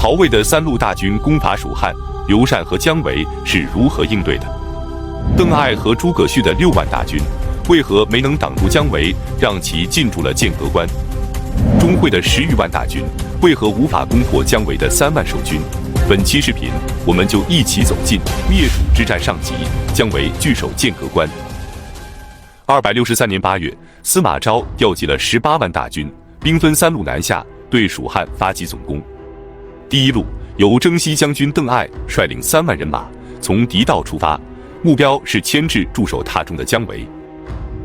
曹魏的3路大军攻伐蜀汉，刘禅和姜维是如何应对的？邓艾和诸葛绪的6万大军为何没能挡住姜维，让其进驻了剑阁关？钟会的10余万大军为何无法攻破姜维的3万守军？本期视频我们就一起走进灭蜀之战上集，姜维据守剑阁关。263年8月，司马昭调集了18万大军，兵分3路南下，对蜀汉发起总攻。第一路由征西将军邓艾率领3万人马从狄道出发，目标是牵制驻守榻中的姜维。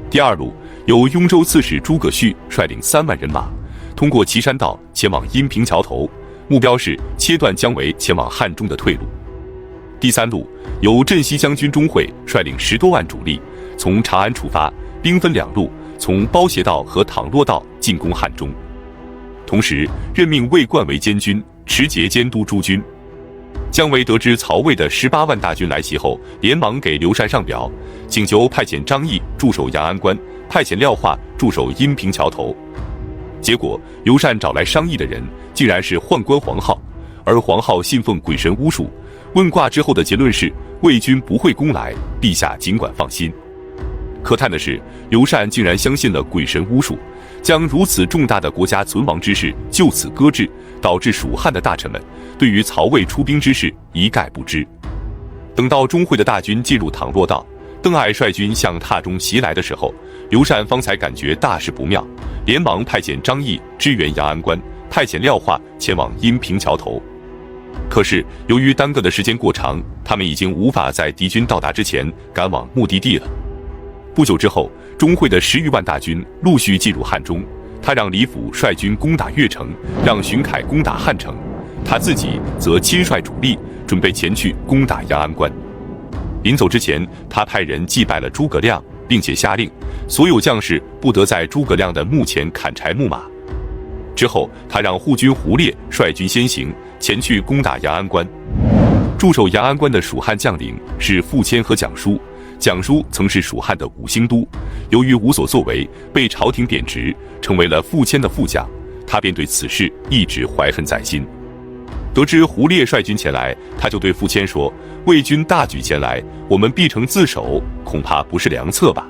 第二路由雍州刺史诸葛绪率领3万人马，通过岐山道前往阴平桥头，目标是切断姜维前往汉中的退路。第三路由镇西将军钟会率领10多万主力，从长安出发，兵分2路，从包斜道和倘洛道进攻汉中。同时任命魏冠为监军，持节监督诸军。姜维得知曹魏的18万大军来袭后，连忙给刘禅上表，请求派遣张翼驻守阳安关，派遣廖化驻守阴平桥头。结果刘禅找来商议的人竟然是宦官黄皓，而黄皓信奉鬼神巫术，问卦之后的结论是魏军不会攻来，陛下尽管放心。可叹的是，刘禅竟然相信了鬼神巫术，将如此重大的国家存亡之事就此搁置，导致蜀汉的大臣们对于曹魏出兵之事一概不知。等到钟会的大军进入倘洛道，邓艾率军向榻中袭来的时候，刘禅方才感觉大事不妙，连忙派遣张翼支援阳安关，派遣廖化前往阴平桥头。可是由于耽搁的时间过长，他们已经无法在敌军到达之前赶往目的地了。不久之后，钟会的10余万大军陆续进入汉中，他让李府率军攻打越城，让荀凯攻打汉城，他自己则亲率主力准备前去攻打阳安关。临走之前，他派人祭拜了诸葛亮，并且下令所有将士不得在诸葛亮的墓前砍柴牧马。之后他让护军胡烈率军先行前去攻打阳安关。驻守阳安关的蜀汉将领是傅谦和蒋舒，蒋舒曾是蜀汉的5星都，由于无所作为，被朝廷贬职，成为了傅谦的副将，他便对此事一直怀恨在心。得知胡烈率军前来，他就对傅谦说，魏军大举前来，我们必城自守，恐怕不是良策吧。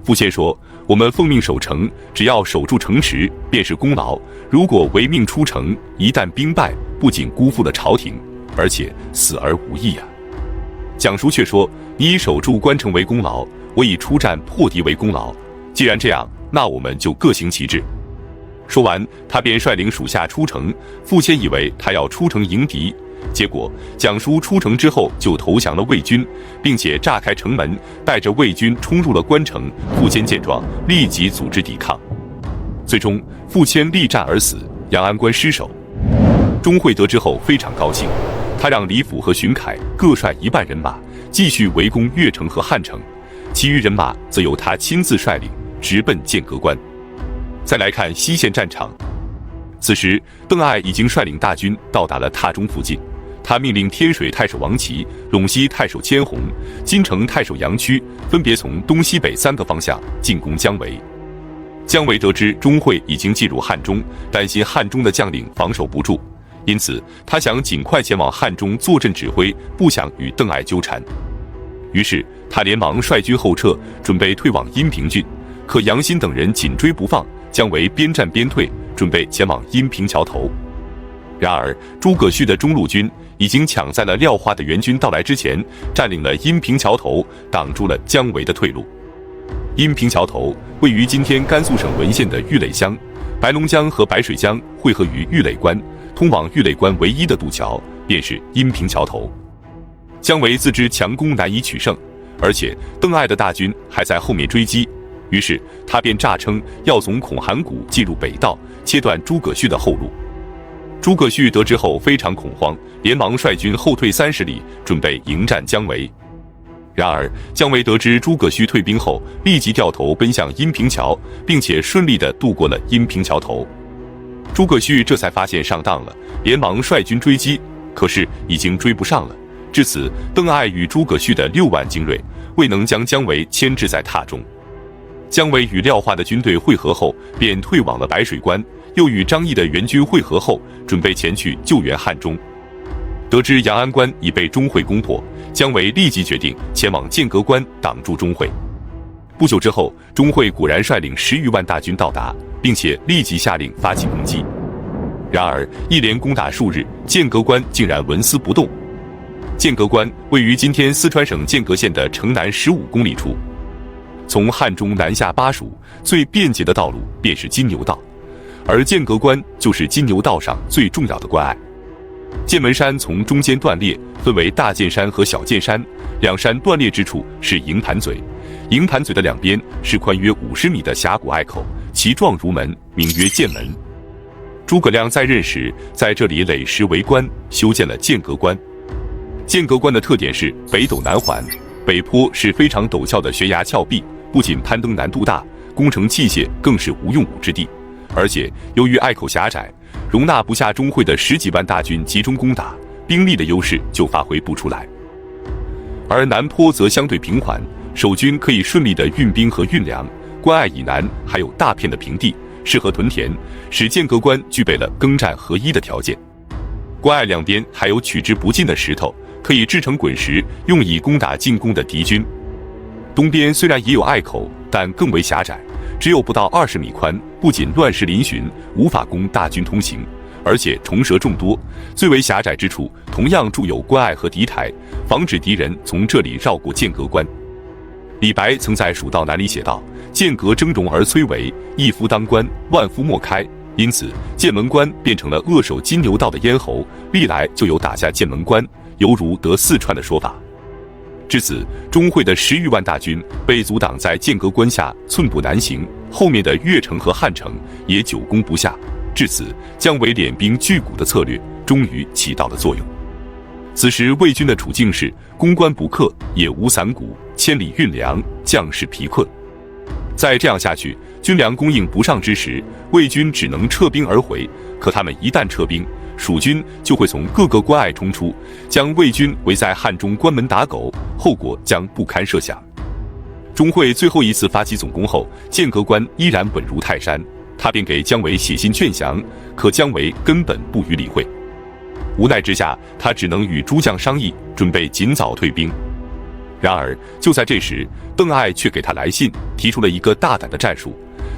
傅谦说，我们奉命守城，只要守住城池便是功劳，如果违命出城，一旦兵败，不仅辜负了朝廷，而且死而无益啊。蒋舒却说，你以守住关城为功劳，我以出战破敌为功劳，既然这样，那我们就各行其志。说完，他便率领属下出城。傅谦以为他要出城迎敌，结果蒋舒出城之后就投降了魏军，并且炸开城门，带着魏军冲入了关城。傅谦见状，立即组织抵抗，最终傅谦力战而死，阳安关失守。钟会得知后非常高兴，他让李府和荀凯各率1万人马继续围攻越城和汉城，其余人马则由他亲自率领，直奔剑阁关。再来看西线战场，此时邓艾已经率领大军到达了榻中附近，他命令天水太守王齐、陇西太守千红、金城太守杨曲分别从东西北3个方向进攻姜维。姜维得知钟会已经进入汉中，担心汉中的将领防守不住，因此他想尽快前往汉中坐镇指挥，不想与邓艾纠缠。于是他连忙率军后撤，准备退往阴平郡，可杨欣等人紧追不放，姜维边战边退，准备前往阴平桥头。然而诸葛绪的中路军已经抢在了廖化的援军到来之前，占领了阴平桥头，挡住了姜维的退路。阴平桥头位于今天甘肃省文县的玉垒乡，白龙江和白水江汇合于玉垒关，通往玉垒关唯一的渡桥便是阴平桥头。姜维自知强攻难以取胜，而且邓艾的大军还在后面追击，于是他便诈称要从孔函谷进入北道，切断诸葛绪的后路。诸葛绪得知后非常恐慌，连忙率军后退30里，准备迎战姜维。然而姜维得知诸葛绪退兵后，立即掉头奔向阴平桥，并且顺利地渡过了阴平桥头。诸葛绪这才发现上当了，连忙率军追击，可是已经追不上了。至此，邓艾与诸葛绪的6万精锐未能将姜维牵制在榻中。姜维与廖化的军队会合后，便退往了白水关，又与张毅的援军会合后，准备前去救援汉中。得知阳安关已被钟会攻破，姜维立即决定前往剑阁关挡住钟会。不久之后，钟会果然率领10余万大军到达，并且立即下令发起攻击。然而，一连攻打数日，剑阁关竟然纹丝不动。剑阁关位于今天四川省剑阁县的城南15公里处。从汉中南下巴蜀，最便捷的道路便是金牛道，而剑阁关就是金牛道上最重要的关隘。剑门山从中间断裂，分为大剑山和小剑山，两山断裂之处是营盘嘴，营盘嘴的两边是宽约50米的峡谷隘口，其状如门，名曰剑门。诸葛亮在任时，在这里垒石为关，修建了剑阁关。剑阁关的特点是北陡南缓，北坡是非常陡峭的悬崖峭壁，不仅攀登难度大，工程器械更是无用武之地。而且由于隘口狭窄，容纳不下钟会的10几万大军集中攻打，兵力的优势就发挥不出来。而南坡则相对平缓，守军可以顺利的运兵和运粮，关隘以南还有大片的平地，适合屯田，使剑阁关具备了耕战合一的条件。关隘两边还有取之不尽的石头，可以制成滚石，用以攻打进攻的敌军。东边虽然也有隘口，但更为狭窄，只有不到20米宽，不仅乱石嶙峋，无法供大军通行，而且虫蛇众多。最为狭窄之处，同样筑有关隘和敌台，防止敌人从这里绕过剑阁关。李白曾在《蜀道难》里写道：“剑阁峥嵘而崔嵬，一夫当关，万夫莫开。”因此，剑门关变成了扼守金牛道的咽喉，历来就有打下剑门关，犹如得四川的说法。至此，钟会的10余万大军被阻挡在剑阁关下，寸步难行，后面的越城和汉城也久攻不下。至此，姜维敛兵拒谷的策略终于起到了作用。此时魏军的处境是攻关不克，也无散谷，千里运粮，将士疲困。再这样下去，军粮供应不上之时，魏军只能撤兵而回。可他们一旦撤兵，蜀军就会从各个关隘冲出，将魏军围在汉中关门打狗，后果将不堪设想。钟会最后一次发起总攻后，剑阁关依然稳如泰山，他便给姜维写信劝降，可姜维根本不予理会。无奈之下，他只能与诸将商议，准备尽早退兵。然而就在这时，邓艾却给他来信，提出了一个大胆的战术。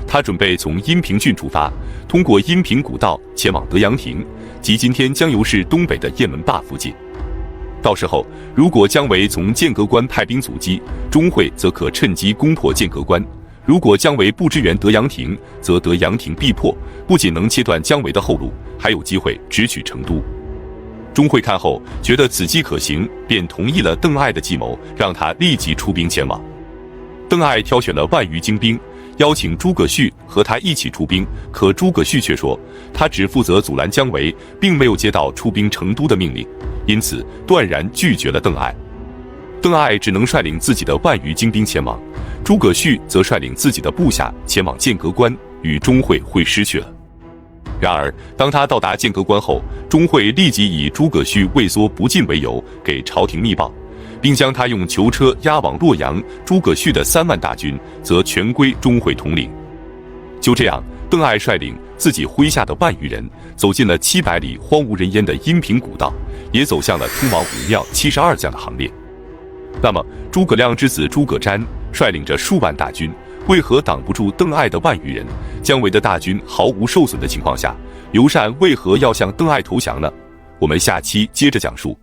他准备从阴平郡出发，通过阴平古道前往德阳亭，即今天江油市东北的雁门坝附近。到时候，如果姜维从剑阁关派兵阻击，钟会则可趁机攻破剑阁关；如果姜维不支援德阳亭，则德阳亭必破，不仅能切断姜维的后路，还有机会直取成都。钟会看后觉得此计可行，便同意了邓艾的计谋，让他立即出兵前往。邓艾挑选了万余精兵，邀请诸葛绪和他一起出兵，可诸葛绪却说他只负责阻拦姜维，并没有接到出兵成都的命令，因此断然拒绝了邓艾。邓艾只能率领自己的万余精兵前往，诸葛绪则率领自己的部下前往剑阁关，与钟会会师去了。然而当他到达剑阁关后，钟会立即以诸葛绪畏缩不进为由给朝廷密报，并将他用囚车押往洛阳，诸葛绪的3万大军则全归钟会统领。就这样，邓艾率领自己麾下的万余人走进了700里荒无人烟的阴平古道，也走向了通往武庙72将的行列。那么诸葛亮之子诸葛瞻率领着数万大军，为何挡不住邓艾的万余人？姜维的大军毫无受损的情况下，刘禅为何要向邓艾投降呢？我们下期接着讲述。